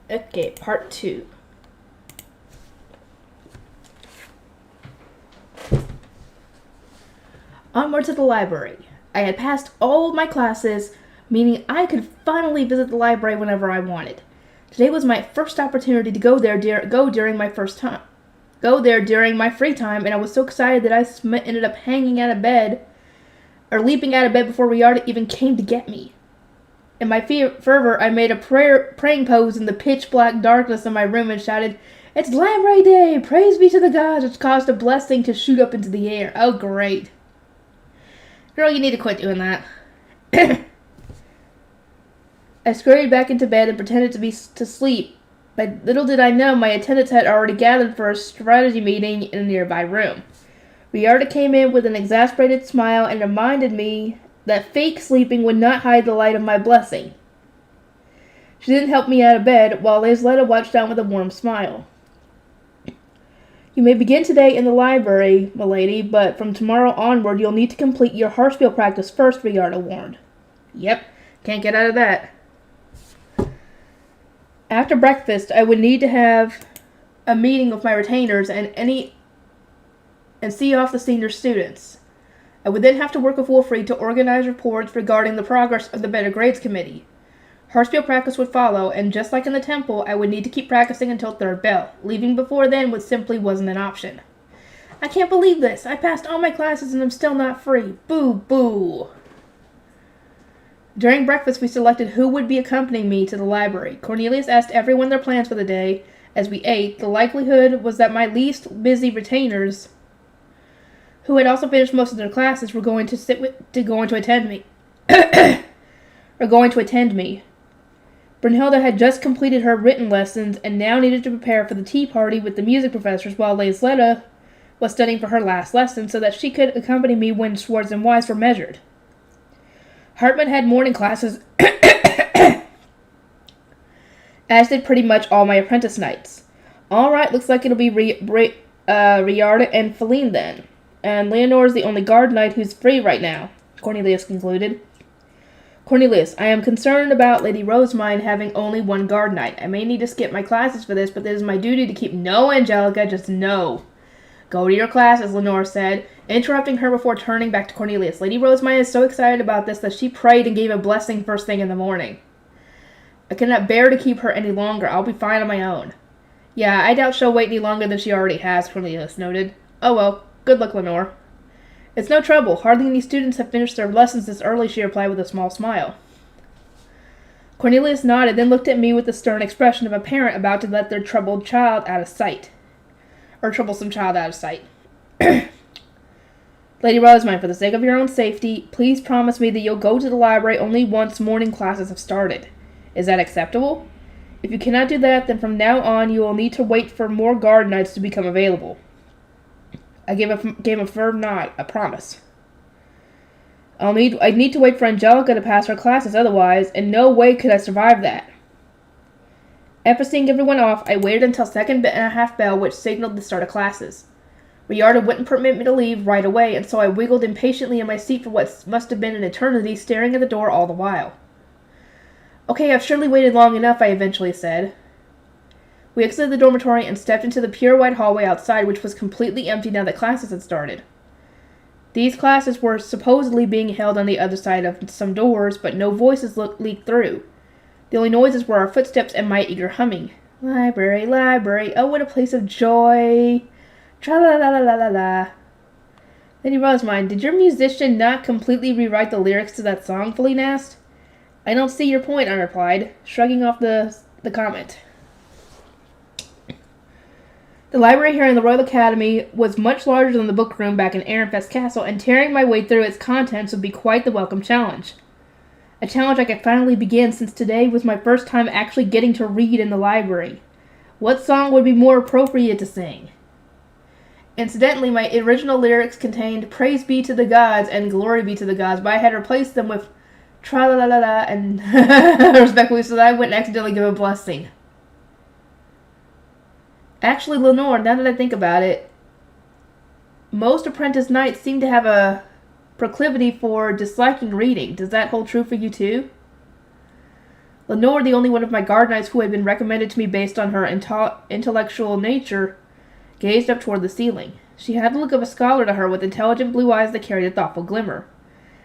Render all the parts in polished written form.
Okay, part 2. Onward to the library. I had passed all of my classes, meaning I could finally visit the library whenever I wanted. Today was my first opportunity to go there during my free time, and I was so excited that I ended up leaping out of bed before Riarda even came to get me. In my fervor, I made a praying pose in the pitch-black darkness of my room and shouted, "It's Library Day! Praise be to the gods!" which caused a blessing to shoot up into the air. Oh, great. Girl, you need to quit doing that. I scurried back into bed and pretended to sleep, but little did I know my attendants had already gathered for a strategy meeting in a nearby room. Riarda came in with an exasperated smile and reminded me that fake sleeping would not hide the light of my blessing. She didn't help me out of bed, while Lazletta watched on with a warm smile. "You may begin today in the library, milady, but from tomorrow onward you'll need to complete your Harspiel practice first," Riarda warned. Yep, can't get out of that. After breakfast, I would need to have a meeting with my retainers and see off the senior students. I would then have to work with Wolfried to organize reports regarding the progress of the Better Grades Committee. Harspiel practice would follow, and just like in the temple, I would need to keep practicing until third bell. Leaving before then simply wasn't an option. I can't believe this. I passed all my classes and I'm still not free. Boo, boo. During breakfast, we selected who would be accompanying me to the library. Cornelius asked everyone their plans for the day. As we ate, the likelihood was that my least busy retainers, who had also finished most of their classes, were going to attend me. Brunhilde had just completed her written lessons and now needed to prepare for the tea party with the music professors, while Lazletta was studying for her last lesson so that she could accompany me when swords and wives were measured. Hartman had morning classes, as did pretty much all my apprentice nights. All right, looks like it'll be Riarda and Feline then. And Leonore's the only guard knight who's free right now, Cornelius concluded. Cornelius, I am concerned about Lady Rosemine having only one guard knight. I may need to skip my classes for this, but it is my duty to keep... No, Angelica, just no. Go to your classes, Lenore said, interrupting her before turning back to Cornelius. Lady Rosemine is so excited about this that she prayed and gave a blessing first thing in the morning. I cannot bear to keep her any longer. I'll be fine on my own. Yeah, I doubt she'll wait any longer than she already has, Cornelius noted. Oh well, good luck, Lenore. It's no trouble. Hardly any students have finished their lessons this early, she replied with a small smile. Cornelius nodded, then looked at me with the stern expression of a parent about to let their troublesome child out of sight. Lady Rosemine, for the sake of your own safety, please promise me that you'll go to the library only once morning classes have started. Is that acceptable? If you cannot do that, then from now on you will need to wait for more guard knights to become available. I gave a firm nod, a promise. I'd need to wait for Angelica to pass her classes, otherwise, in no way could I survive that. After seeing everyone off, I waited until second and a half bell, which signaled the start of classes. Riarda wouldn't permit me to leave right away, and so I wiggled impatiently in my seat for what must have been an eternity, staring at the door all the while. Okay, I've surely waited long enough, I eventually said. We exited the dormitory and stepped into the pure white hallway outside, which was completely empty now that classes had started. These classes were supposedly being held on the other side of some doors, but no voices leaked through. The only noises were our footsteps and my eager humming. Library, library, oh what a place of joy. Tra-la-la-la-la-la-la. Lady Rosemine, did your musician not completely rewrite the lyrics to that song? Feline asked. I don't see your point, I replied, shrugging off the comment. The library here in the Royal Academy was much larger than the book room back in Ehrenfest Castle, and tearing my way through its contents would be quite the welcome challenge. A challenge I could finally begin, since today was my first time actually getting to read in the library. What song would be more appropriate to sing? Incidentally, my original lyrics contained Praise be to the gods and Glory be to the gods, but I had replaced them with Tra-la-la-la-la and respectfully, so that I wouldn't accidentally give a blessing. Actually, Lenore, now that I think about it, most apprentice knights seem to have a proclivity for disliking reading. Does that hold true for you too? Lenore, the only one of my guard knights who had been recommended to me based on her intellectual nature, gazed up toward the ceiling. She had the look of a scholar to her, with intelligent blue eyes that carried a thoughtful glimmer.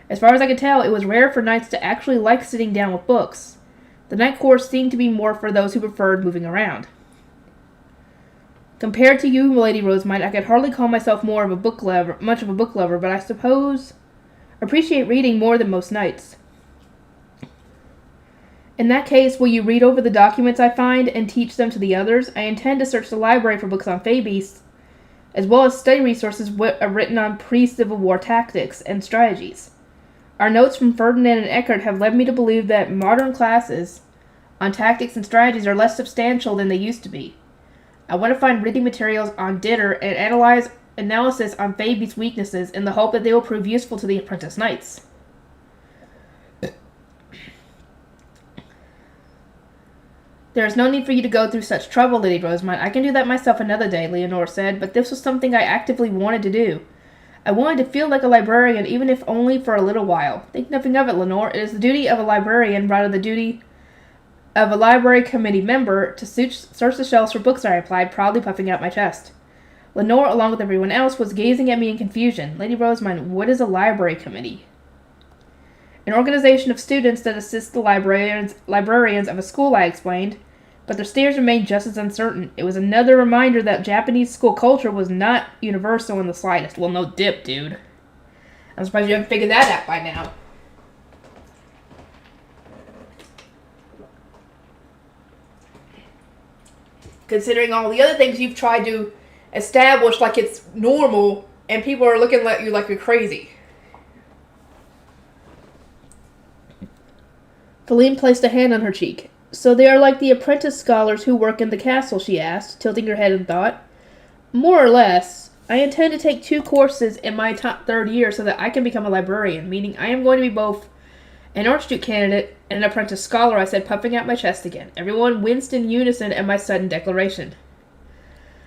As far as I could tell, it was rare for knights to actually like sitting down with books. The night course seemed to be more for those who preferred moving around. Compared to you, Lady Rosemite, I could hardly call myself much of a book lover, but I suppose appreciate reading more than most knights. In that case, will you read over the documents I find and teach them to the others? I intend to search the library for books on Fae-beasts, as well as study resources written on pre-Civil War tactics and strategies. Our notes from Ferdinand and Eckert have led me to believe that modern classes on tactics and strategies are less substantial than they used to be. I want to find reading materials on Ditter and analysis on Fae-beast weaknesses in the hope that they will prove useful to the apprentice knights. There is no need for you to go through such trouble, Lady Rosemont. I can do that myself another day, Leonore said, but this was something I actively wanted to do. I wanted to feel like a librarian, even if only for a little while. Think nothing of it, Lenore. It is the duty of a librarian, rather the duty of a library committee member, to search the shelves for books, I replied, proudly puffing out my chest. Lenore, along with everyone else, was gazing at me in confusion. Lady Rosemont, what is a library committee? An organization of students that assists the librarians of a school, I explained, but their stares remained just as uncertain. It was another reminder that Japanese school culture was not universal in the slightest. Well, no dip, dude. I'm surprised you haven't figured that out by now. Considering all the other things you've tried to establish like it's normal, and people are looking at you like you're crazy. Feline placed a hand on her cheek. So they are like the apprentice scholars who work in the castle, she asked, tilting her head in thought. More or less. I intend to take 2 courses in my top 3rd year so that I can become a librarian, meaning I am going to be both an Archduke candidate and an apprentice scholar, I said, puffing out my chest again. Everyone winced in unison at my sudden declaration.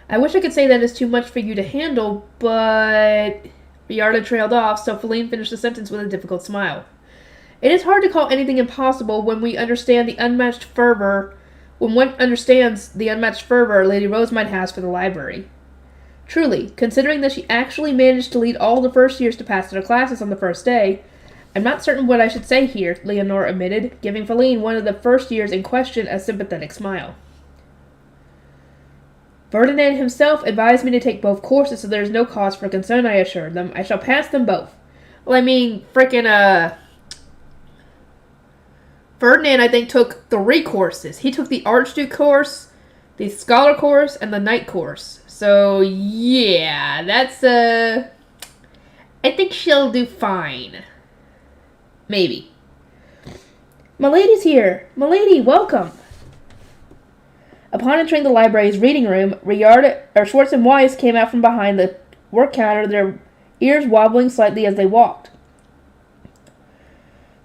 I wish I could say that is too much for you to handle, but... Riarda trailed off, so Feline finished the sentence with a difficult smile. It is hard to call anything impossible when one understands the unmatched fervor Lady Rosemont has for the library. Truly, considering that she actually managed to lead all the first years to pass their classes on the first day, I'm not certain what I should say here, Leonore admitted, giving Feline, one of the first years in question, a sympathetic smile. Ferdinand himself advised me to take both courses, so there is no cause for concern, I assured them. I shall pass them both. Well, I mean, Ferdinand, I think, took 3 courses. He took the Archduke course, the Scholar course, and the Knight course. So, yeah, that's, I think she'll do fine. Maybe. Milady's here. Milady, welcome. Upon entering the library's reading room, Schwartz and Weiss came out from behind the work counter, their ears wobbling slightly as they walked.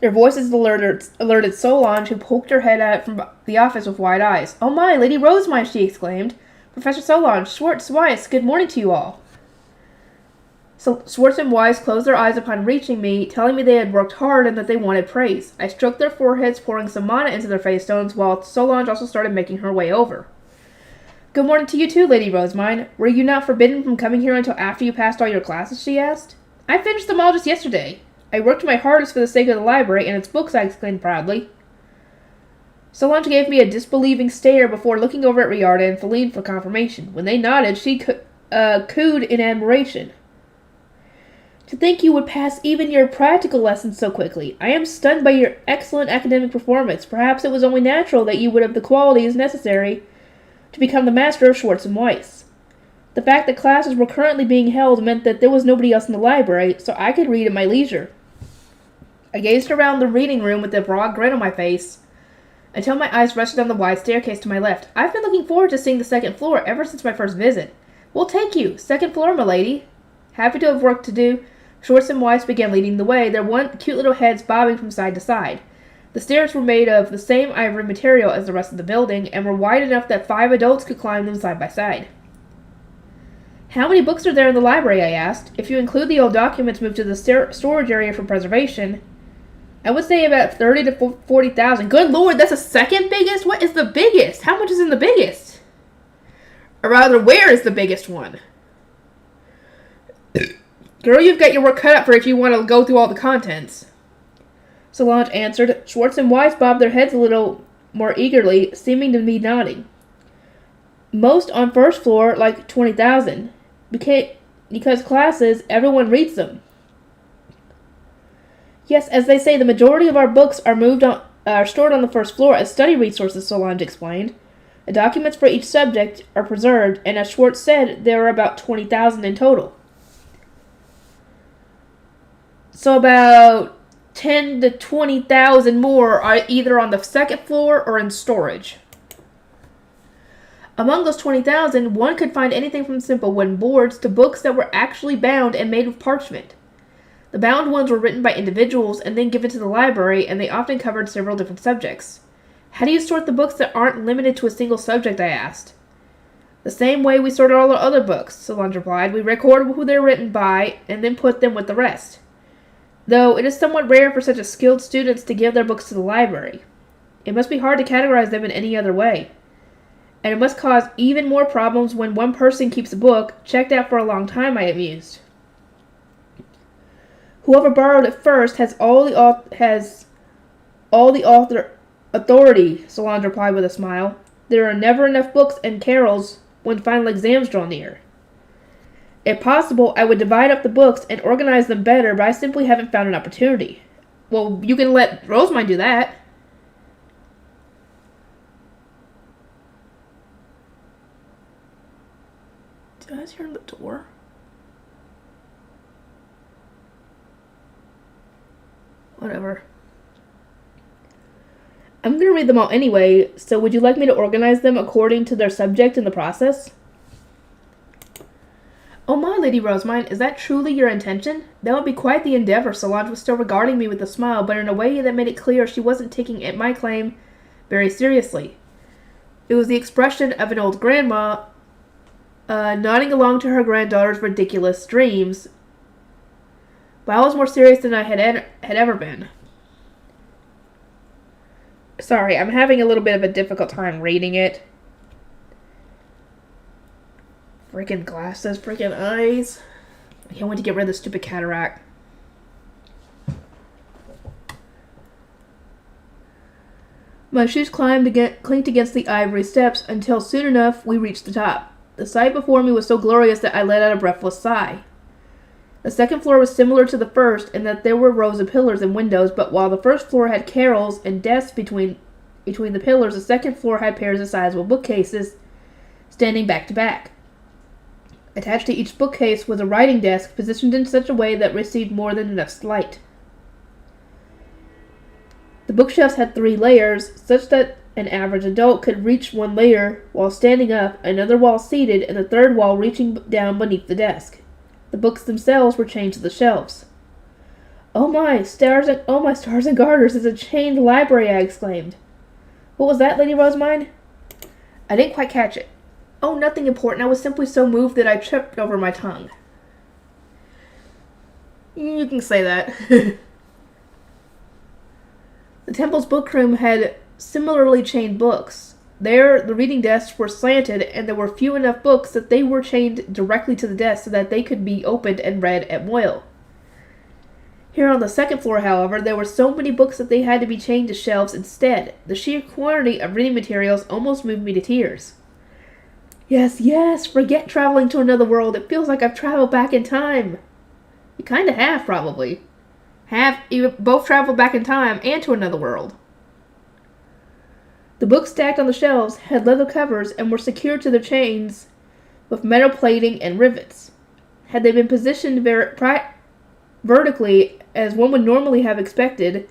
Their voices alerted Solange, who poked her head out from the office with wide eyes. Oh my, Lady Rosemont, she exclaimed. Professor Solange, Schwartz, Weiss, good morning to you all. So Schwartz and Weiss closed their eyes upon reaching me, telling me they had worked hard and that they wanted praise. I stroked their foreheads, pouring some mana into their face stones, while Solange also started making her way over. Good morning to you too, Lady Rosemont. Were you not forbidden from coming here until after you passed all your classes, she asked. I finished them all just yesterday. I worked my hardest for the sake of the library and its books, I exclaimed proudly. Solange gave me a disbelieving stare before looking over at Riarda and Feline for confirmation. When they nodded, she cooed in admiration. To think you would pass even your practical lessons so quickly. I am stunned by your excellent academic performance. Perhaps it was only natural that you would have the qualities necessary to become the master of Schwartz and Weiss. The fact that classes were currently being held meant that there was nobody else in the library, so I could read at my leisure. I gazed around the reading room with a broad grin on my face until my eyes rested on the wide staircase to my left. I've been looking forward to seeing the 2nd floor ever since my first visit. We'll take you. 2nd floor, milady. Happy to have work to do, Schwartz and Weiss began leading the way, their cute little heads bobbing from side to side. The stairs were made of the same ivory material as the rest of the building, and were wide enough that 5 adults could climb them side by side. How many books are there in the library, I asked. If you include the old documents moved to the storage area for preservation, I would say about 30 to 40,000. Good lord, that's the second biggest? What is the biggest? How much is in the biggest? Or rather, where is the biggest one? Girl, you've got your work cut out for if you want to go through all the contents. Solange answered. Schwartz and Weiss bobbed their heads a little more eagerly, seeming to be nodding. Most on first floor, like 20,000. Because classes, everyone reads them. Yes, as they say, the majority of our books are stored on the first floor as study resources, Solange explained. The documents for each subject are preserved, and as Schwartz said, there are about 20,000 in total. So about 10 to 20,000 more are either on the second floor or in storage. Among those 20,000, one could find anything from simple wooden boards to books that were actually bound and made with parchment. The bound ones were written by individuals and then given to the library, and they often covered several different subjects. How do you sort the books that aren't limited to a single subject, I asked. The same way we sort all our other books, Solange replied. We record who they're written by and then put them with the rest. Though it is somewhat rare for such a skilled students to give their books to the library. It must be hard to categorize them in any other way. And it must cause even more problems when one person keeps a book checked out for a long time, I mused. Whoever borrowed it first has all the author authority, Solange replied with a smile. There are never enough books and carols when final exams draw near. If possible, I would divide up the books and organize them better, but I simply haven't found an opportunity. Well, you can let Rosemine do that. Did I hear the door? Whatever. I'm going to read them all anyway, so would you like me to organize them according to their subject in the process? Oh my, Lady Rosemine, is that truly your intention? That would be quite the endeavor. Solange was still regarding me with a smile, but in a way that made it clear she wasn't taking my claim very seriously. It was the expression of an old grandma, nodding along to her granddaughter's ridiculous dreams, but I was more serious than I had ever been. Sorry, I'm having a little bit of a difficult time reading it. Freaking glasses, freaking eyes. I can't wait to get rid of the stupid cataract. My shoes clinked against the ivory steps until soon enough we reached the top. The sight before me was so glorious that I let out a breathless sigh. The second floor was similar to the first in that there were rows of pillars and windows, but while the first floor had carols and desks between the pillars, the second floor had pairs of sizable bookcases standing back to back. Attached to each bookcase was a writing desk positioned in such a way that received more than enough light. The bookshelves had 3 layers, such that an average adult could reach one layer while standing up, another while seated, and the third while reaching down beneath the desk. The books themselves were chained to the shelves. Oh my stars and garters, it's a chained library, I exclaimed. What was that, Lady Rosemine? I didn't quite catch it. Oh, nothing important. I was simply so moved that I tripped over my tongue. You can say that. The temple's bookroom had similarly chained books. There, the reading desks were slanted, and there were few enough books that they were chained directly to the desk so that they could be opened and read at will. Here on the second floor, however, there were so many books that they had to be chained to shelves instead. The sheer quantity of reading materials almost moved me to tears. Yes, forget traveling to another world. It feels like I've traveled back in time. You kind of have, probably. You both traveled back in time and to another world. The books stacked on the shelves had leather covers and were secured to their chains with metal plating and rivets. Had they been positioned vertically, as one would normally have expected,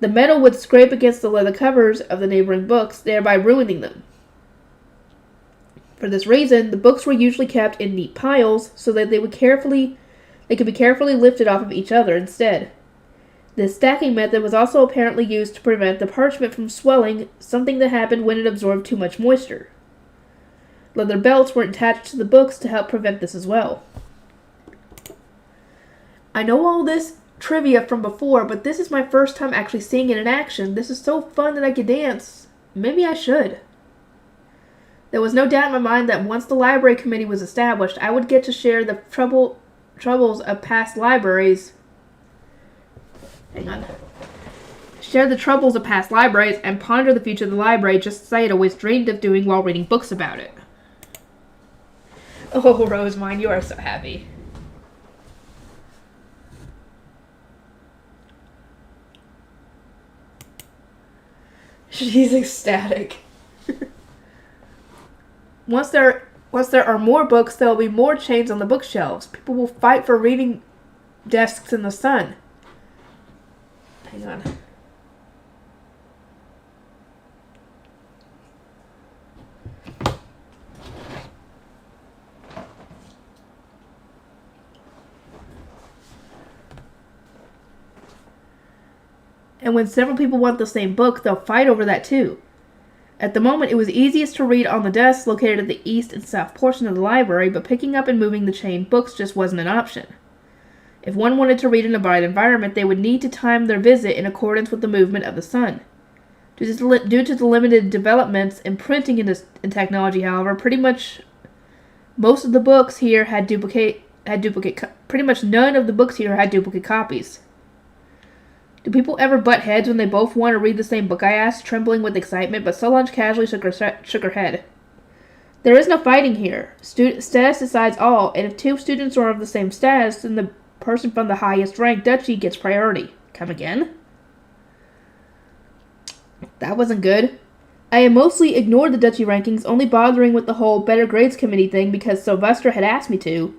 the metal would scrape against the leather covers of the neighboring books, thereby ruining them. For this reason, the books were usually kept in neat piles so that they could be carefully lifted off of each other instead. This stacking method was also apparently used to prevent the parchment from swelling, something that happened when it absorbed too much moisture. Leather belts were attached to the books to help prevent this as well. I know all this trivia from before, but this is my first time actually seeing it in action. This is so fun that I could dance. Maybe I should. There was no doubt in my mind that once the library committee was established, I would get to share the troubles of past libraries. Share the troubles of past libraries and ponder the future of the library, just as I had always dreamed of doing while reading books about it. Oh, Rosemine, you are so happy. She's ecstatic. Once there are more books, there will be more chains on the bookshelves. People will fight for reading desks in the sun. Hang on. And when several people want the same book, they'll fight over that too. At the moment, it was easiest to read on the desks located at the east and south portion of the library, but picking up and moving the chained books just wasn't an option. If one wanted to read in a bright environment, they would need to time their visit in accordance with the movement of the sun. Due to the limited developments in printing in technology, however, pretty much most of the books here had pretty much none of the books here had duplicate copies. Do people ever butt heads when they both want to read the same book? I asked, trembling with excitement, but Solange casually shook her head. There is no fighting here. Status decides all, and if two students are of the same status, then the person from the highest rank duchy gets priority. Come again? That wasn't good. I had mostly ignored the duchy rankings, only bothering with the whole better grades committee thing because Sylvester had asked me to,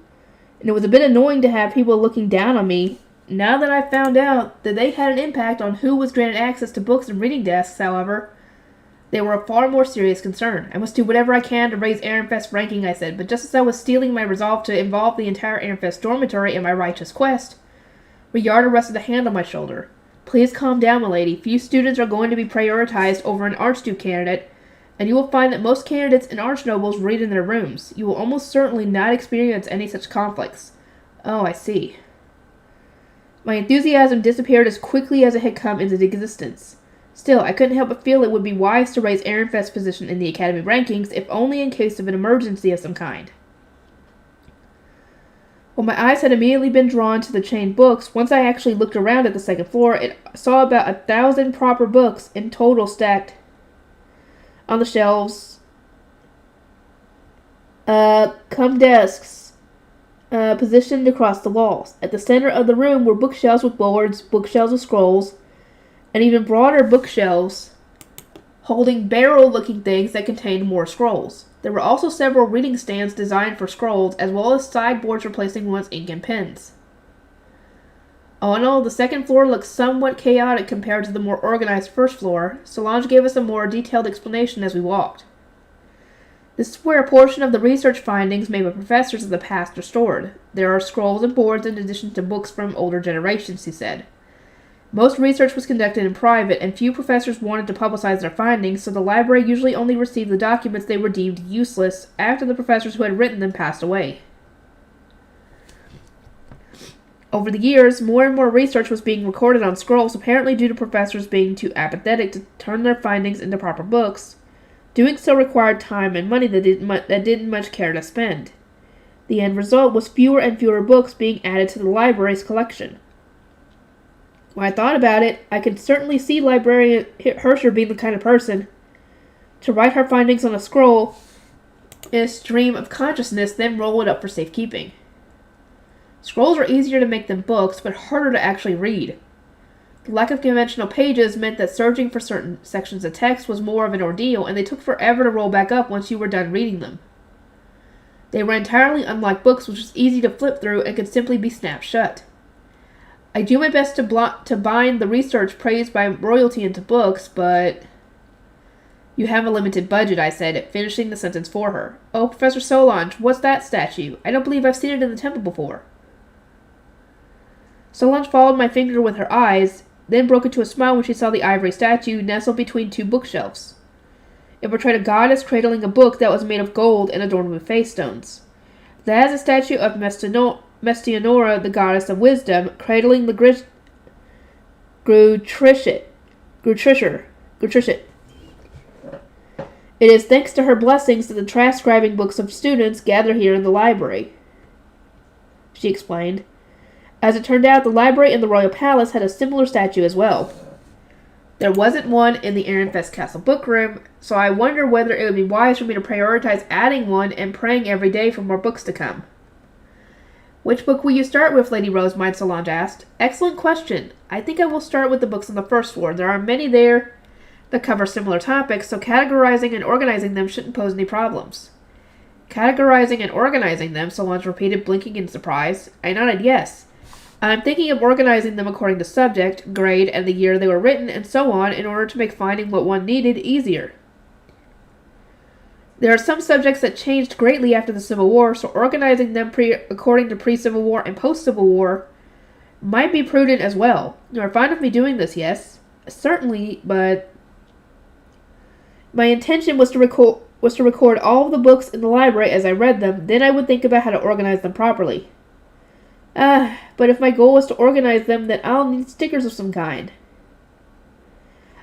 and it was a bit annoying to have people looking down on me. Now that I found out that they had an impact on who was granted access to books and reading desks, however, they were a far more serious concern. I must do whatever I can to raise Ehrenfest's ranking, I said, but just as I was steeling my resolve to involve the entire Ehrenfest dormitory in my righteous quest, Riarda rested a hand on my shoulder. Please calm down, milady. Few students are going to be prioritized over an Archduke candidate, and you will find that most candidates and archnobles read in their rooms. You will almost certainly not experience any such conflicts. Oh, I see. My enthusiasm disappeared as quickly as it had come into existence. Still, I couldn't help but feel it would be wise to raise Ehrenfest's position in the Academy rankings, if only in case of an emergency of some kind. While my eyes had immediately been drawn to the chained books, once I actually looked around at the second floor, I saw about 1,000 proper books in total stacked on the shelves. Come desks. Positioned across the walls. At the center of the room were bookshelves with boards, bookshelves with scrolls, and even broader bookshelves holding barrel-looking things that contained more scrolls. There were also several reading stands designed for scrolls, as well as sideboards replacing one's ink and pens. All in all, the second floor looked somewhat chaotic compared to the more organized first floor. Solange gave us a more detailed explanation as we walked. This is where a portion of the research findings made by professors of the past are stored. There are scrolls and boards in addition to books from older generations, he said. Most research was conducted in private, and few professors wanted to publicize their findings, so the library usually only received the documents they were deemed useless after the professors who had written them passed away. Over the years, more and more research was being recorded on scrolls, apparently due to professors being too apathetic to turn their findings into proper books. Doing so required time and money that didn't much care to spend. The end result was fewer and fewer books being added to the library's collection. When I thought about it, I could certainly see librarian Hersher being the kind of person to write her findings on a scroll in a stream of consciousness, then roll it up for safekeeping. Scrolls are easier to make than books, but harder to actually read. The lack of conventional pages meant that searching for certain sections of text was more of an ordeal, and they took forever to roll back up once you were done reading them. They were entirely unlike books, which was easy to flip through and could simply be snapped shut. I do my best to bind the research praised by royalty into books, but... You have a limited budget, I said, finishing the sentence for her. Oh, Professor Solange, what's that statue? I don't believe I've seen it in the temple before. Solange followed my finger with her eyes, then broke into a smile when she saw the ivory statue nestled between two bookshelves. It portrayed a goddess cradling a book that was made of gold and adorned with face stones. That is a statue of Mestionora, the goddess of wisdom, cradling the Grutrishit. It is thanks to her blessings that the transcribing books of students gather here in the library, she explained. As it turned out, the library in the royal palace had a similar statue as well. There wasn't one in the Ehrenfest Castle bookroom, so I wonder whether it would be wise for me to prioritize adding one and praying every day for more books to come. Which book will you start with, Lady Rosemine? Solange asked. Excellent question. I think I will start with the books on the first floor. There are many there that cover similar topics, so categorizing and organizing them shouldn't pose any problems. Categorizing and organizing them, Solange repeated, blinking in surprise. I nodded yes. I'm thinking of organizing them according to subject, grade, and the year they were written, and so on, in order to make finding what one needed easier. There are some subjects that changed greatly after the Civil War, so organizing them according to pre-Civil War and post-Civil War might be prudent as well. You are fond of me doing this, yes? Certainly, but my intention was to record all of the books in the library as I read them, then I would think about how to organize them properly. But if my goal is to organize them, then I'll need stickers of some kind.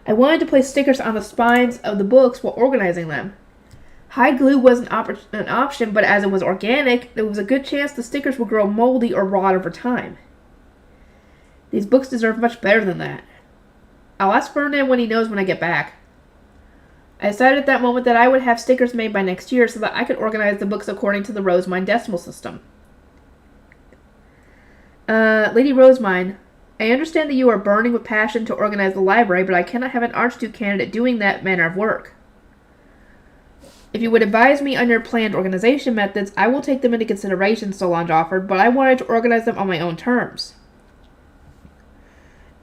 I wanted to place stickers on the spines of the books while organizing them. Hide glue was an option, but as it was organic, there was a good chance the stickers would grow moldy or rot over time. These books deserve much better than that. I'll ask Ferdinand when he knows when I get back. I decided at that moment that I would have stickers made by next year so that I could organize the books according to the Rosemine decimal system. Lady Rosemine, I understand that you are burning with passion to organize the library, but I cannot have an Archduke candidate doing that manner of work. If you would advise me on your planned organization methods, I will take them into consideration, Solange offered, but I wanted to organize them on my own terms.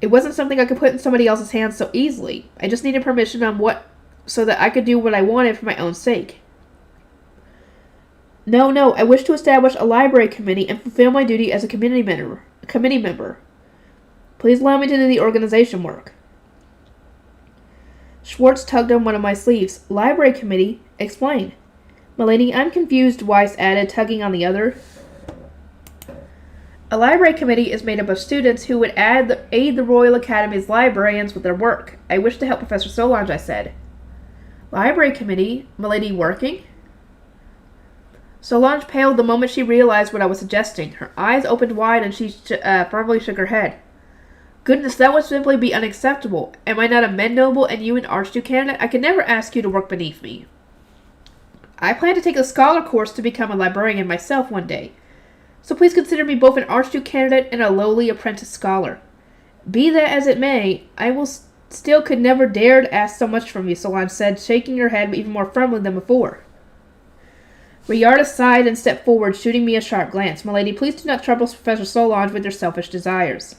It wasn't something I could put in somebody else's hands so easily. I just needed permission so that I could do what I wanted for my own sake. No, I wish to establish a library committee and fulfill my duty as a committee member. Please allow me to do the organization work. Schwartz tugged on one of my sleeves. Library committee? Explain. Milady, I'm confused, Weiss added, tugging on the other. A library committee is made up of students who would aid the Royal Academy's librarians with their work. I wish to help Professor Solange, I said. Library committee? Milady working? Solange paled the moment she realized what I was suggesting. Her eyes opened wide and she firmly shook her head. Goodness, that would simply be unacceptable. Am I not a men noble and you an Archduke candidate? I could never ask you to work beneath me. I plan to take a scholar course to become a librarian myself one day. So please consider me both an Archduke candidate and a lowly apprentice scholar. Be that as it may, I could never dare to ask so much from you, Solange said, shaking her head even more firmly than before. Riarda sighed and stepped forward, shooting me a sharp glance. Milady, please do not trouble Professor Solange with your selfish desires.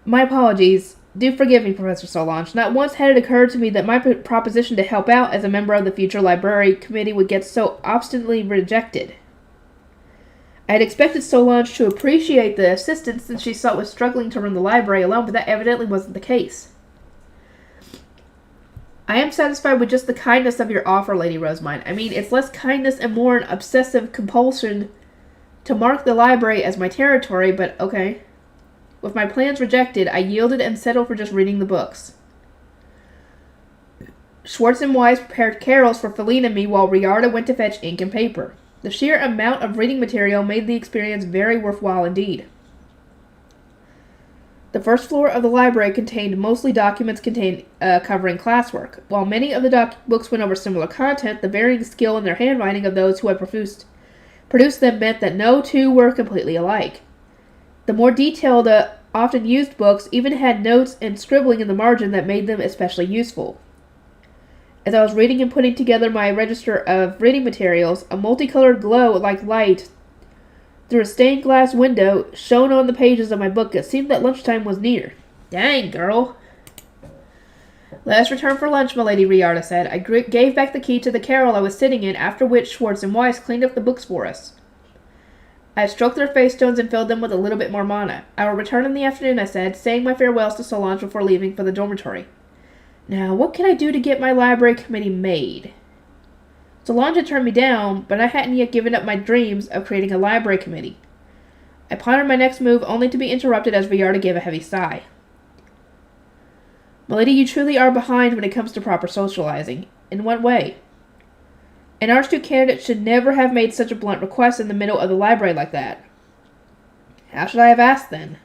My apologies. Do forgive me, Professor Solange. Not once had it occurred to me that my proposition to help out as a member of the future library committee would get so obstinately rejected. I had expected Solange to appreciate the assistance since she saw it was struggling to run the library alone, but that evidently wasn't the case. I am satisfied with just the kindness of your offer, Lady Rosemine. I mean, it's less kindness and more an obsessive compulsion to mark the library as my territory, but okay. With my plans rejected, I yielded and settled for just reading the books. Schwartz and Weiss prepared carols for Feline and me while Riarda went to fetch ink and paper. The sheer amount of reading material made the experience very worthwhile indeed. The first floor of the library contained mostly documents covering classwork. While many of the books went over similar content, the varying skill in their handwriting of those who had produced them meant that no two were completely alike. The more detailed, often used books even had notes and scribbling in the margin that made them especially useful. As I was reading and putting together my register of reading materials, a multicolored glow like light through a stained glass window shone on the pages of my book. It seemed that lunchtime was near. Dang, girl. Let us return for lunch, Milady, Riarda said. I gave back the key to the carrel I was sitting in, after which Schwartz and Weiss cleaned up the books for us. I stroked their face stones and filled them with a little bit more mana. I will return in the afternoon, I said, saying my farewells to Solange before leaving for the dormitory. Now, what can I do to get my library committee made? Solange had turned me down, but I hadn't yet given up my dreams of creating a library committee. I pondered my next move, only to be interrupted as Riarda gave a heavy sigh. Milady, you truly are behind when it comes to proper socializing. In what way? An Archduke candidate should never have made such a blunt request in the middle of the library like that. How should I have asked, then?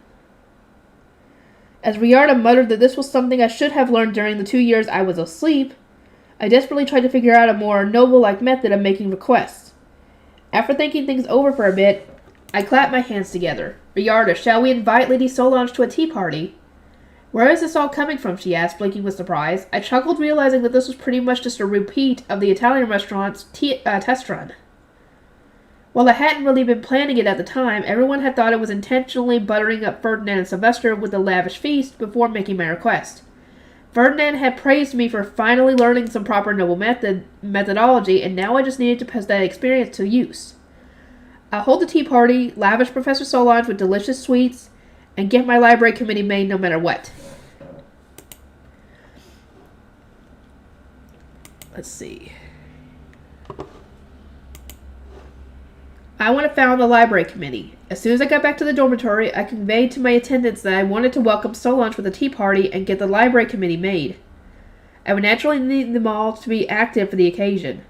As Riarda muttered that this was something I should have learned during the 2 years I was asleep, I desperately tried to figure out a more noble-like method of making requests. After thinking things over for a bit, I clapped my hands together. Riarda, shall we invite Lady Solange to a tea party? Where is this all coming from? She asked, blinking with surprise. I chuckled, realizing that this was pretty much just a repeat of the Italian restaurant's test run. While I hadn't really been planning it at the time, everyone had thought I was intentionally buttering up Ferdinand and Sylvester with a lavish feast before making my request. Ferdinand had praised me for finally learning some proper noble methodology, and now I just needed to put that experience to use. I'll hold the tea party, lavish Professor Solange with delicious sweets, and get my library committee made no matter what. Let's see. I want to found the library committee. As soon as I got back to the dormitory, I conveyed to my attendants that I wanted to welcome Solange with a tea party and get the library committee made. I would naturally need them all to be active for the occasion.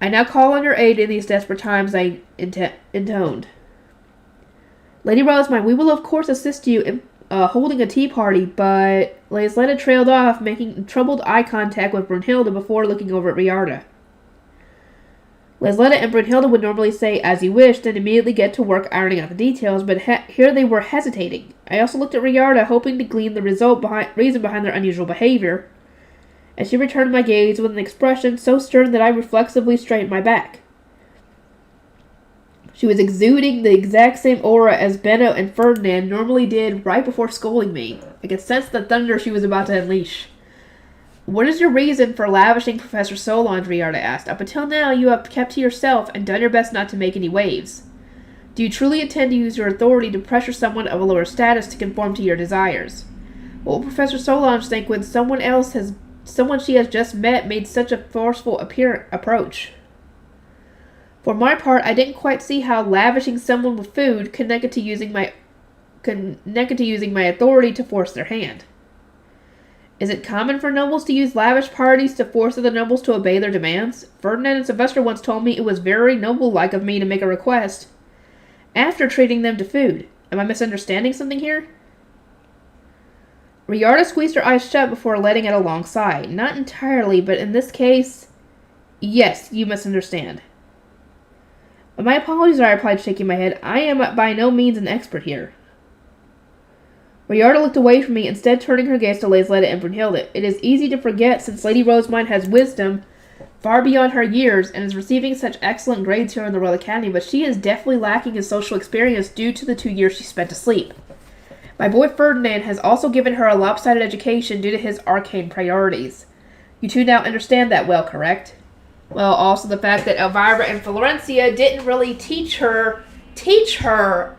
I now call on your aid in these desperate times, I intoned. Lady Rosemine, we will of course assist you in holding a tea party, but Laisletta trailed off, making troubled eye contact with Brunhilde before looking over at Riarda. Laisletta and Brunhilde would normally say, as you wished, and immediately get to work ironing out the details, but here they were hesitating. I also looked at Riarda, hoping to glean the reason behind their unusual behavior, and she returned my gaze with an expression so stern that I reflexively straightened my back. She was exuding the exact same aura as Benno and Ferdinand normally did right before scolding me. I could sense the thunder she was about to unleash. What is your reason for lavishing Professor Solange? Riarda asked. Up until now, you have kept to yourself and done your best not to make any waves. Do you truly intend to use your authority to pressure someone of a lower status to conform to your desires? What will Professor Solange think when someone she has just met made such a forceful approach? For my part, I didn't quite see how lavishing someone with food connected to using my authority to force their hand. Is it common for nobles to use lavish parties to force other nobles to obey their demands? Ferdinand and Sylvester once told me it was very noble-like of me to make a request after treating them to food. Am I misunderstanding something here? Riarda squeezed her eyes shut before letting out a long sigh. Not entirely, but in this case, yes, you misunderstand. My apologies, I replied, shaking my head. I am by no means an expert here. Riarda looked away from me, instead turning her gaze to Laisletta and Brunhilde. It is easy to forget, since Lady Rosemine has wisdom far beyond her years and is receiving such excellent grades here in the Royal Academy, but she is definitely lacking in social experience due to the 2 years she spent asleep. My boy Ferdinand has also given her a lopsided education due to his arcane priorities. You two now understand that well, correct? Well, also the fact that Elvira and Florencia didn't really teach her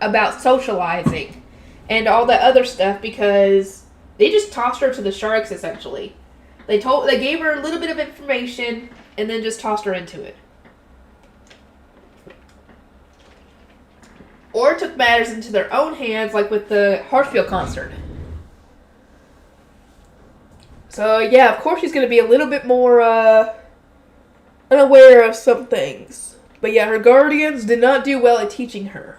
about socializing and all that other stuff, because they just tossed her to the sharks, essentially. They gave her a little bit of information and then just tossed her into it. Or took matters into their own hands, like with the Hartfield concert. So, yeah, of course she's going to be a little bit more unaware of some things. But yeah, her guardians did not do well at teaching her.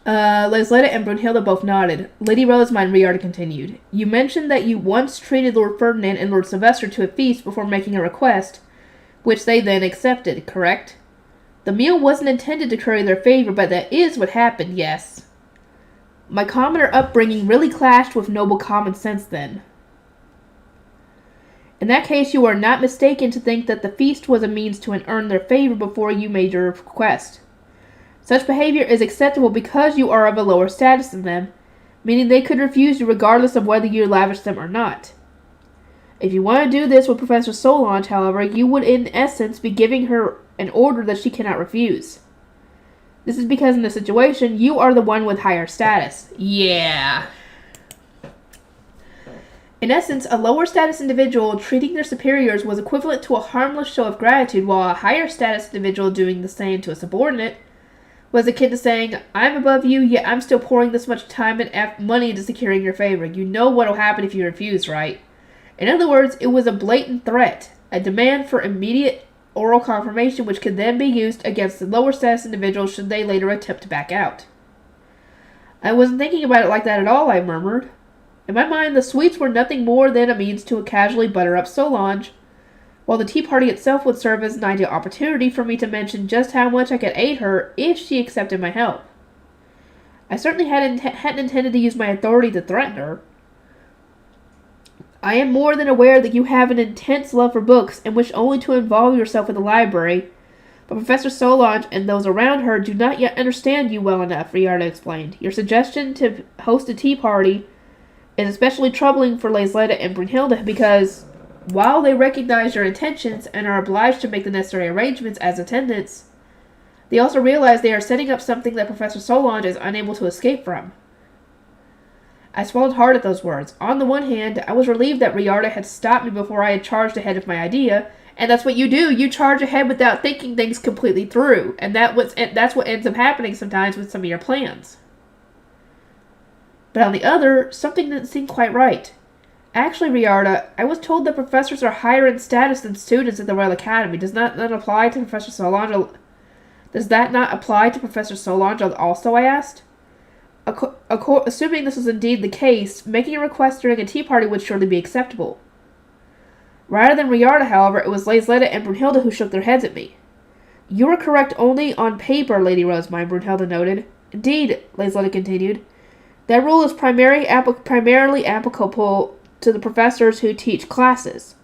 Laisletta and Brunhilde both nodded. Lady Rosemine, Riarda continued. You mentioned that you once treated Lord Ferdinand and Lord Sylvester to a feast before making a request, which they then accepted, correct? The meal wasn't intended to curry their favor, but that is what happened, yes. My commoner upbringing really clashed with noble common sense then. In that case, you are not mistaken to think that the feast was a means to earn their favor before you made your request. Such behavior is acceptable because you are of a lower status than them, meaning they could refuse you regardless of whether you lavish them or not. If you want to do this with Professor Solange, however, you would in essence be giving her an order that she cannot refuse. This is because in this situation, you are the one with higher status. Yeah. In essence, a lower status individual treating their superiors was equivalent to a harmless show of gratitude, while a higher status individual doing the same to a subordinate was akin to saying, I'm above you, yet I'm still pouring this much time and money into securing your favor. You know what'll happen if you refuse, right? In other words, it was a blatant threat, a demand for immediate oral confirmation which could then be used against the lower status individuals should they later attempt to back out. I wasn't thinking about it like that at all, I murmured. In my mind, the sweets were nothing more than a means to casually butter up Solange, while the tea party itself would serve as an ideal opportunity for me to mention just how much I could aid her if she accepted my help. I certainly hadn't intended to use my authority to threaten her. I am more than aware that you have an intense love for books and wish only to involve yourself in the library, but Professor Solange and those around her do not yet understand you well enough, Riarda explained. Your suggestion to host a tea party is especially troubling for Laisletta and Brunhilde because, while they recognize your intentions and are obliged to make the necessary arrangements as attendants, they also realize they are setting up something that Professor Solange is unable to escape from. I swallowed hard at those words. On the one hand, I was relieved that Riarda had stopped me before I had charged ahead of my idea, and that's what you do. You charge ahead without thinking things completely through, and that's what ends up happening sometimes with some of your plans. But on the other, something didn't seem quite right. Actually, Riarda, I was told that professors are higher in status than students at the Royal Academy. Does that not apply to Professor Solange? Does that not apply to Professor Solange also, I asked? Assuming this was indeed the case, making a request during a tea party would surely be acceptable. Rather than Riarda, however, it was Laisletta and Brunhilde who shook their heads at me. You are correct only on paper, Lady Rosemine, Brunhilde noted. Indeed, Laisletta continued, that rule is primarily applicable to the professors who teach classes.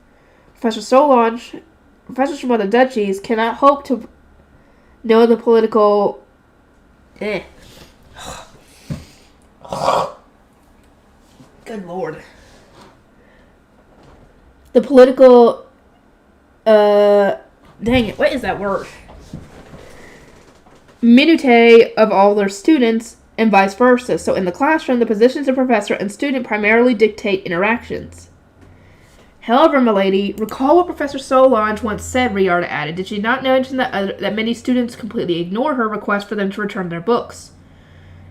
Professors from other duchies cannot hope to know the political... Good lord. The political... dang it, what is that word? Minutiae of all their students, and vice versa. So in the classroom, the positions of professor and student primarily dictate interactions. However, milady, recall what Professor Solange once said, Riarda added. Did she not mention that many students completely ignore her request for them to return their books?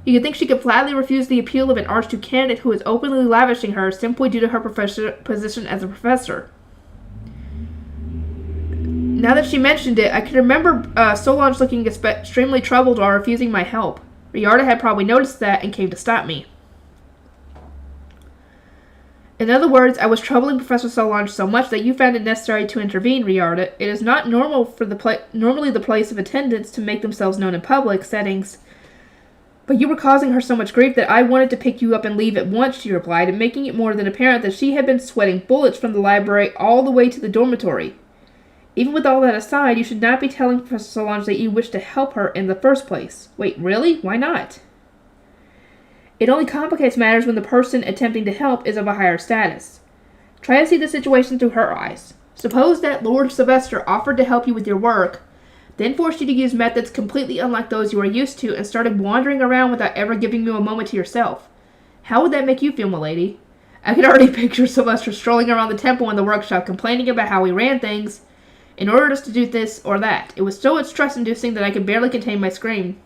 You could think she could flatly refuse the appeal of an Archduke candidate who is openly lavishing her simply due to her position as a professor. Now that she mentioned it, I can remember Solange looking extremely troubled while refusing my help. Riarda had probably noticed that and came to stop me. In other words, I was troubling Professor Solange so much that you found it necessary to intervene, Riarda. It is not normal for normally the place of attendants to make themselves known in public settings, but you were causing her so much grief that I wanted to pick you up and leave at once, she replied, and making it more than apparent that she had been sweating bullets from the library all the way to the dormitory. Even with all that aside, you should not be telling Professor Solange that you wish to help her in the first place. Wait, really? Why not? It only complicates matters when the person attempting to help is of a higher status. Try to see the situation through her eyes. Suppose that Lord Sylvester offered to help you with your work, then forced you to use methods completely unlike those you are used to, and started wandering around without ever giving you a moment to yourself. How would that make you feel, milady? I could already picture Sylvester strolling around the temple and the workshop, complaining about how we ran things, in order to do this or that. It was so stress-inducing that I could barely contain my scream.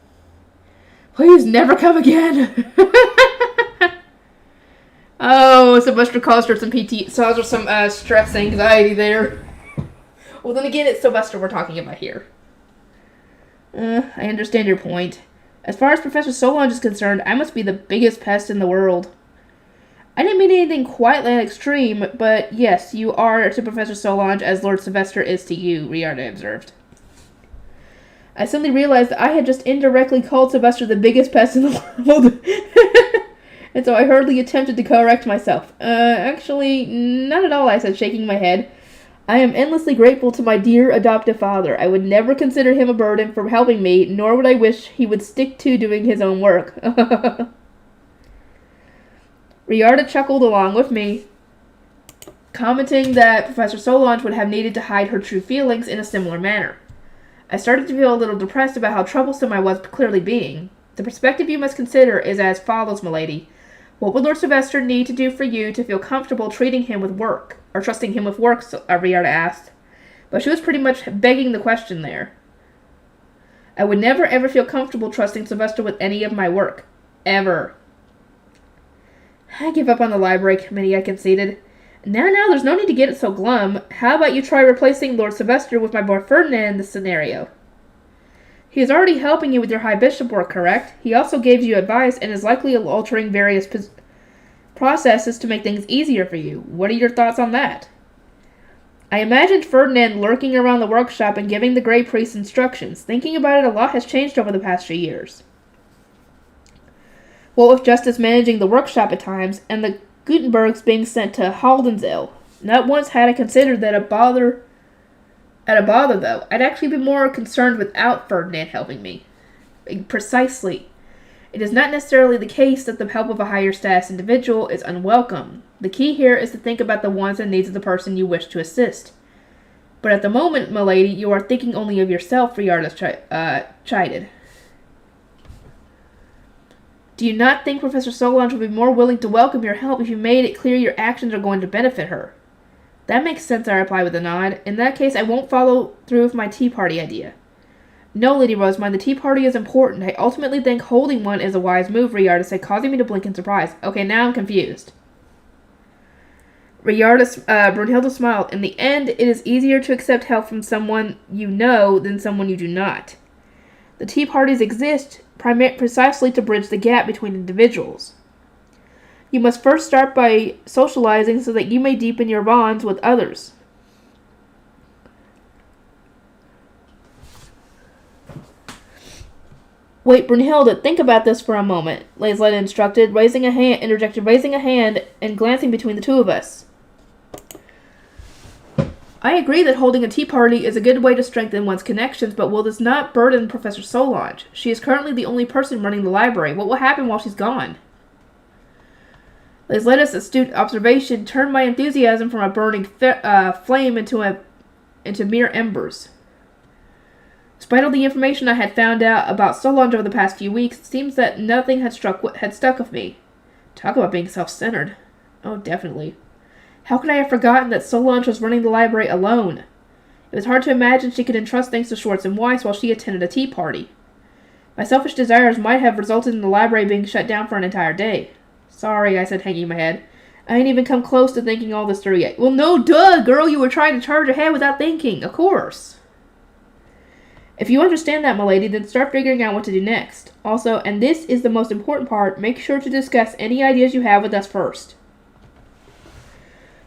Please never come again! Oh, Sylvester caused her some stress anxiety there. Well, then again, it's Sylvester we're talking about here. I understand your point. As far as Professor Solange is concerned, I must be the biggest pest in the world. I didn't mean anything quite that extreme, but yes, you are to Professor Solange as Lord Sylvester is to you, Riarda observed. I suddenly realized that I had just indirectly called Sylvester the biggest pest in the world, and so I hurriedly attempted to correct myself. Actually, not at all, I said, shaking my head. I am endlessly grateful to my dear adoptive father. I would never consider him a burden for helping me, nor would I wish he would stick to doing his own work. Riarda chuckled along with me, commenting that Professor Solange would have needed to hide her true feelings in a similar manner. I started to feel a little depressed about how troublesome I was clearly being. The perspective you must consider is as follows, milady. What would Lord Sylvester need to do for you to feel comfortable trusting him with work? Riarda asked. But she was pretty much begging the question there. I would never ever feel comfortable trusting Sylvester with any of my work. Ever. I give up on the library committee, I conceded. Now, there's no need to get so glum. How about you try replacing Lord Sylvester with my boy Ferdinand in this scenario? He is already helping you with your High Bishop work, correct? He also gave you advice and is likely altering various processes to make things easier for you. What are your thoughts on that? I imagined Ferdinand lurking around the workshop and giving the Grey Priest instructions. Thinking about it, a lot has changed over the past few years. What with Justice managing the workshop at times, and the Gutenbergs being sent to Haldensville. Not once had I considered that a bother, though. I'd actually be more concerned without Ferdinand helping me. Precisely. It is not necessarily the case that the help of a higher status individual is unwelcome. The key here is to think about the wants and needs of the person you wish to assist. But at the moment, milady, you are thinking only of yourself, Riarda chided. Do you not think Professor Solange would be more willing to welcome your help if you made it clear your actions are going to benefit her? That makes sense, I replied with a nod. In that case, I won't follow through with my tea party idea. No, Lady Rosamond, the tea party is important. I ultimately think holding one is a wise move, Riarda said, causing me to blink in surprise. Okay, now I'm confused. Brunhilde smiled. In the end, it is easier to accept help from someone you know than someone you do not. The tea parties exist precisely to bridge the gap between individuals. You must first start by socializing so that you may deepen your bonds with others. Wait, Brunhilde, think about this for a moment, Lazletta interjected, raising a hand and glancing between the two of us. I agree that holding a tea party is a good way to strengthen one's connections, but will this not burden Professor Solange? She is currently the only person running the library. What will happen while she's gone? Lazletta's astute observation turned my enthusiasm from a burning flame into mere embers. Despite all the information I had found out about Solange over the past few weeks, it seems that nothing had stuck with me. Talk about being self-centered. Oh, definitely. How could I have forgotten that Solange was running the library alone? It was hard to imagine she could entrust things to Schwartz and Weiss while she attended a tea party. My selfish desires might have resulted in the library being shut down for an entire day. Sorry, I said, hanging my head. I ain't even come close to thinking all this through yet. Well, no, duh, girl, you were trying to charge ahead without thinking, of course. If you understand that, milady, then start figuring out what to do next. Also, and this is the most important part, make sure to discuss any ideas you have with us first.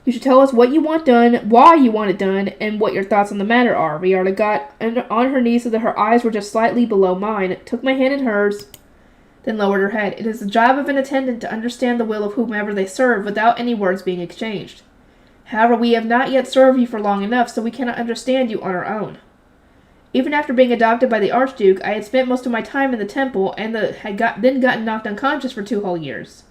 You should tell us what you want done, why you want it done, and what your thoughts on the matter are. Riarda got on her knees so that her eyes were just slightly below mine, took my hand in hers, then lowered her head. It is the job of an attendant to understand the will of whomever they serve without any words being exchanged. However, we have not yet served you for long enough, so we cannot understand you on our own. Even after being adopted by the Archduke, I had spent most of my time in the temple and had gotten knocked unconscious for 2 whole years.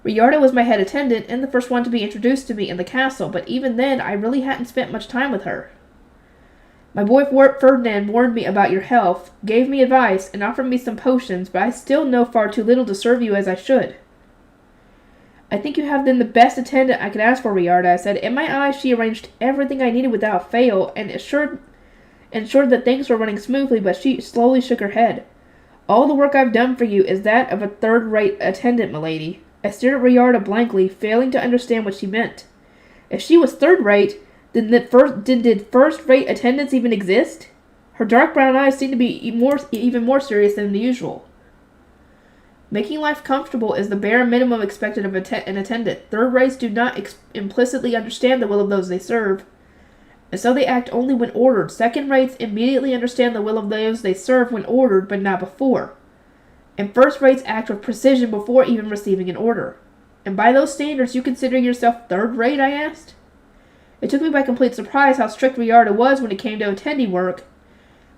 Riarda was my head attendant and the first one to be introduced to me in the castle, but even then I really hadn't spent much time with her. My boy Ferdinand warned me about your health, gave me advice, and offered me some potions, but I still know far too little to serve you as I should. I think you have been the best attendant I could ask for, Riarda, I said. In my eyes, she arranged everything I needed without fail, and ensured that things were running smoothly, but she slowly shook her head. All the work I've done for you is that of a third-rate attendant, milady. I stared at Riarda blankly, failing to understand what she meant. If she was third-rate, then did first-rate attendants even exist? Her dark brown eyes seemed to be even more serious than usual. Making life comfortable is the bare minimum expected of an attendant. Third-rates do not implicitly understand the will of those they serve, and so they act only when ordered. Second-rates immediately understand the will of those they serve when ordered, but not before. And first-rates act with precision before even receiving an order. And by those standards, you consider yourself third-rate, I asked? It took me by complete surprise how strict Riarda was when it came to attending work.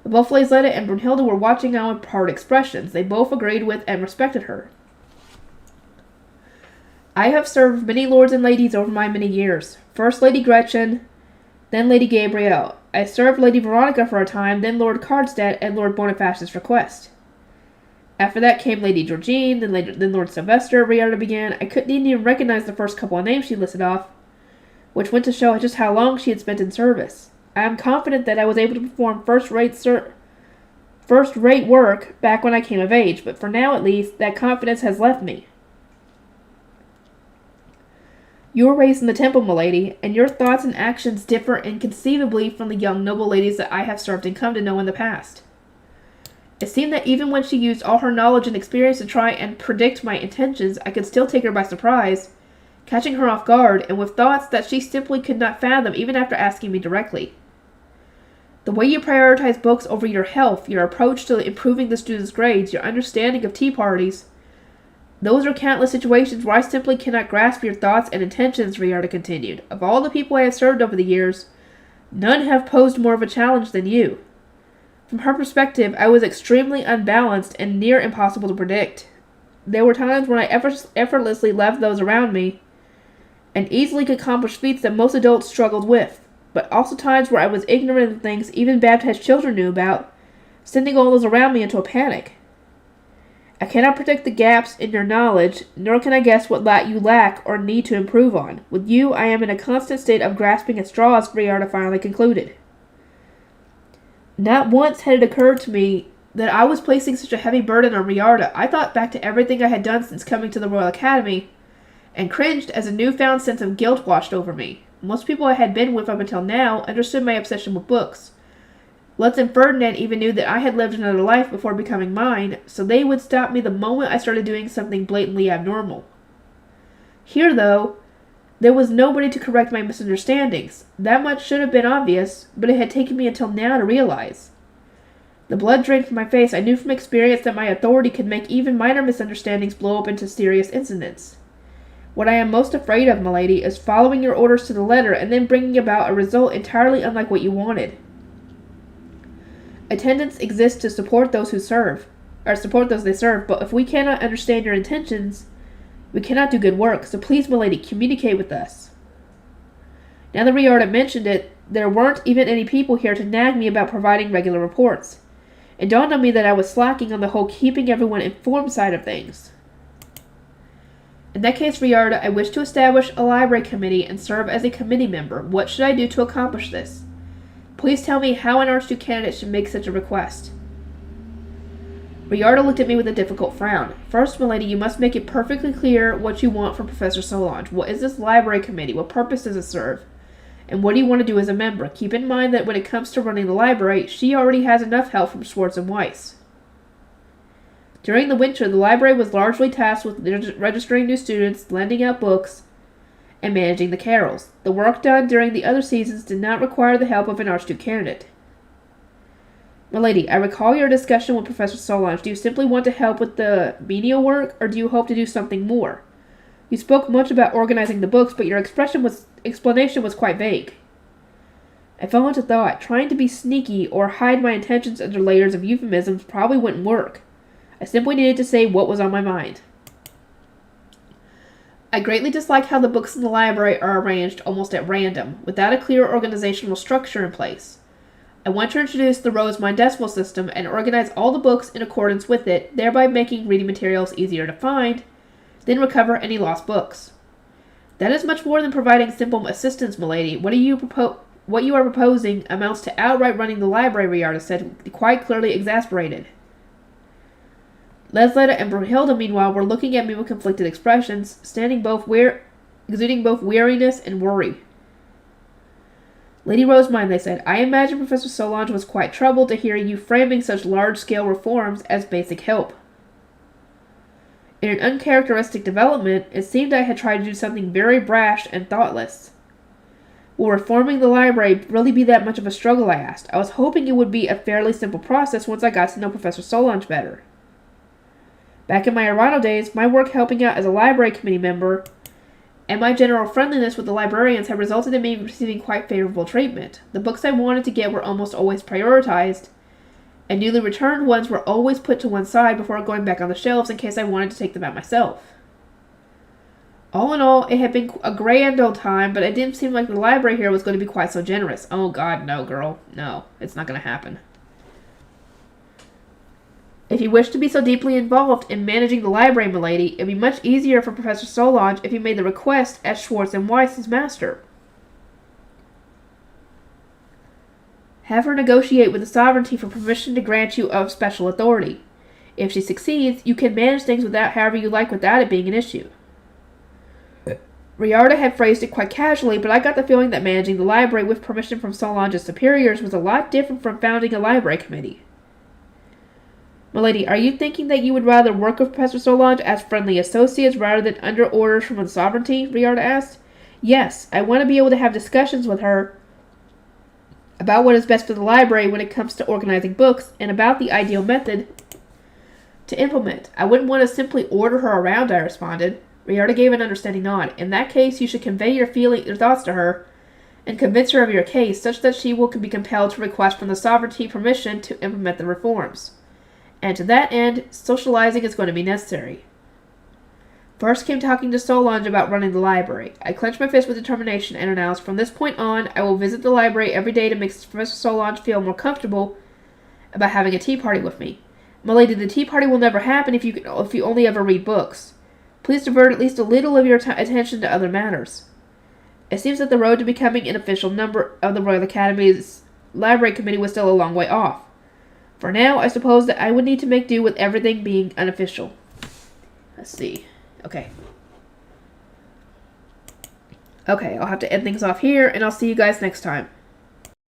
But both Lazletta and Brunhilde were watching on with hard expressions. They both agreed with and respected her. I have served many lords and ladies over my many years. First Lady Gretchen, then Lady Gabrielle. I served Lady Veronica for a time, then Lord Cardstadt at Lord Boniface's request. After that came Lady Georgine, then Lord Sylvester, Riarda began. I couldn't even recognize the first couple of names she listed off, which went to show just how long she had spent in service. I am confident that I was able to perform first-rate work back when I came of age, but for now at least, that confidence has left me. You were raised in the temple, milady, and your thoughts and actions differ inconceivably from the young noble ladies that I have served and come to know in the past. It seemed that even when she used all her knowledge and experience to try and predict my intentions, I could still take her by surprise, catching her off guard, and with thoughts that she simply could not fathom even after asking me directly. The way you prioritize books over your health, your approach to improving the students' grades, your understanding of tea parties, those are countless situations where I simply cannot grasp your thoughts and intentions, Riarda continued. Of all the people I have served over the years, none have posed more of a challenge than you. From her perspective, I was extremely unbalanced and near impossible to predict. There were times when I effortlessly left those around me and easily could accomplish feats that most adults struggled with, but also times where I was ignorant of things even baptized children knew about, sending all those around me into a panic. I cannot predict the gaps in your knowledge, nor can I guess what you lack or need to improve on. With you, I am in a constant state of grasping at straws, Riarda finally concluded. Not once had it occurred to me that I was placing such a heavy burden on Riarda. I thought back to everything I had done since coming to the Royal Academy, and cringed as a newfound sense of guilt washed over me. Most people I had been with up until now understood my obsession with books. Lutz and Ferdinand even knew that I had lived another life before becoming mine, so they would stop me the moment I started doing something blatantly abnormal. Here, though, there was nobody to correct my misunderstandings. That much should have been obvious, but it had taken me until now to realize. The blood drained from my face. I knew from experience that my authority could make even minor misunderstandings blow up into serious incidents. What I am most afraid of, milady, is following your orders to the letter and then bringing about a result entirely unlike what you wanted. Attendants exist to support those they serve, but if we cannot understand your intentions, we cannot do good work, so please, milady, communicate with us. Now that Riarda mentioned it, there weren't even any people here to nag me about providing regular reports. It dawned on me that I was slacking on the whole keeping everyone informed side of things. In that case, Riarda, I wish to establish a library committee and serve as a committee member. What should I do to accomplish this? Please tell me how an Archduke candidate should make such a request. Riarda looked at me with a difficult frown. First, milady, you must make it perfectly clear what you want from Professor Solange. What is this library committee? What purpose does it serve? And what do you want to do as a member? Keep in mind that when it comes to running the library, she already has enough help from Schwartz and Weiss. During the winter, the library was largely tasked with registering new students, lending out books, and managing the carols. The work done during the other seasons did not require the help of an Archduke candidate. Milady, I recall your discussion with Professor Solange. Do you simply want to help with the menial work, or do you hope to do something more? You spoke much about organizing the books, but your explanation was quite vague. I fell into thought. Trying to be sneaky or hide my intentions under layers of euphemisms probably wouldn't work. I simply needed to say what was on my mind. I greatly dislike how the books in the library are arranged almost at random, without a clear organizational structure in place. I want to introduce the Rosemine decimal system and organize all the books in accordance with it, thereby making reading materials easier to find, then recover any lost books. That is much more than providing simple assistance, milady. What you are proposing amounts to outright running the library, Riarda said, quite clearly exasperated. Lesletta and Brunhilde, meanwhile, were looking at me with conflicted expressions, exuding both weariness and worry. Lady Rosemine, they said, I imagine Professor Solange was quite troubled to hear you framing such large-scale reforms as basic help. In an uncharacteristic development, it seemed I had tried to do something very brash and thoughtless. Will reforming the library really be that much of a struggle, I asked. I was hoping it would be a fairly simple process once I got to know Professor Solange better. Back in my Arano days, my work helping out as a library committee member and my general friendliness with the librarians had resulted in me receiving quite favorable treatment. The books I wanted to get were almost always prioritized, and newly returned ones were always put to one side before going back on the shelves in case I wanted to take them out myself. All in all, it had been a grand old time, but it didn't seem like the library here was going to be quite so generous. Oh God, no, girl. No, it's not going to happen. If you wish to be so deeply involved in managing the library, milady, it'd be much easier for Professor Solange if you made the request as Schwartz and Weiss's master. Have her negotiate with the sovereignty for permission to grant you of special authority. If she succeeds, you can manage things however you like without it being an issue. Riarda had phrased it quite casually, but I got the feeling that managing the library with permission from Solange's superiors was a lot different from founding a library committee. Milady, are you thinking that you would rather work with Professor Solange as friendly associates rather than under orders from the sovereignty? Riarda asked. Yes, I want to be able to have discussions with her about what is best for the library when it comes to organizing books, and about the ideal method to implement. I wouldn't want to simply order her around, I responded. Riarda gave an understanding nod. In that case, you should convey your thoughts to her, and convince her of your case, such that she will be compelled to request from the sovereignty permission to implement the reforms. And to that end, socializing is going to be necessary. First came talking to Solange about running the library. I clenched my fist with determination and announced, from this point on, I will visit the library every day to make Professor Solange feel more comfortable about having a tea party with me. Milady, the tea party will never happen if you only ever read books. Please divert at least a little of your attention to other matters. It seems that the road to becoming an official member of the Royal Academy's library committee was still a long way off. For now, I suppose that I would need to make do with everything being unofficial. Let's see. Okay, I'll have to end things off here, and I'll see you guys next time.